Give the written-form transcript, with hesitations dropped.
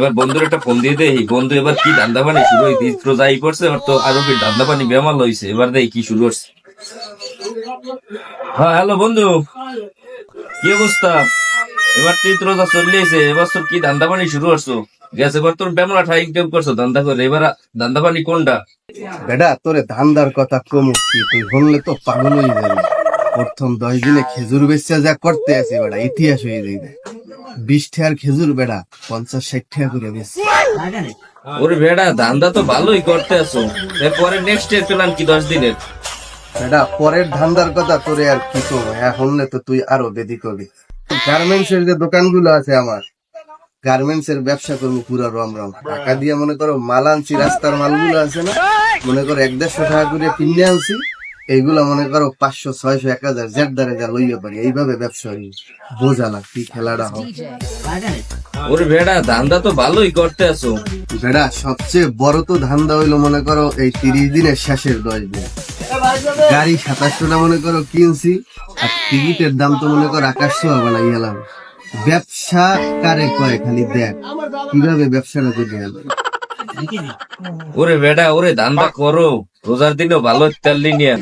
এবার বন্ধুর একটা ফোন দিয়ে দেই, বন্ধু এবার কি ধান্দা পানি শুরু হয়েছে, যাই করছে এবার তো আরো কি ধান্দা পানি বেমাল হয়েছে, এবার দেই কি শুরু হচ্ছে। হ্যাঁ হ্যালো বন্ধু, কি অবস্থা? এবার তুই তো রোজা চলে এসে, এবার তোর কি ধান্দা পানি শুরু করছো? গেছে এবার তোর বেমলা ঠাই ইনকাম করছো ধান্দা করে, এবার ধান্দা পানি কোনটা? বেটা তোরে ধান্দার কথা কমুক কি, তুই শুনলে তো পাগল হয়ে যাবি। প্রথম 10 দিনে খেজুর বেচা যা করতে আছি বেটা, ইতিহাস হয়ে যাইবে। 20 টাকার খেজুর বেটা 50-60 টাকা করে বেচছি। ওরে ভেড়া, ধান্দা তো ভালোই করতে আছো, এরপরে নেক্সট এর প্ল্যান কি 10 দিনের? বেটা পরের ধান্দার কথা তোরে আর কি করবো, হ্যাঁ শুনলে তো তুই আরো বেদি করবি। গার্মেন্টস এর যে দোকানগুলো আছে আমার, গার্মেন্টস এর ব্যবসা করবো পুরো রমরম। টাকা দিয়ে মনে করো মাল আনছি, রাস্তার মালগুলো আছে না, মনে করো 100-150 টাকা করে কিনে আনছি, এইগুলা মনে করো 500-600-1000 জেড দারে যা লইয়া পারি, এইভাবে ব্যবসা হই। বোঝা না কি খেলাটা হোক। ওরে ভেড়া, ধান্দা তো ভালোই করতে আছো। বেটা সবচেয়ে বড় তো ধান্দা হইলো মনে করো এই 30 দিনের শেষের 10 দিন। গাড়ি 2700 মনে করো কিনছি, আর টিকিটের দাম তো মনে করো আকাশ ছোঁয়া বানাই গেলাম। ব্যবসা কারে কয় খালি দেখ কিভাবে ব্যবসাটা করে গেল। ওরে বেটা, ওরে ধান্দা করো, রোজার দিনও ভালো তেল নিয়ে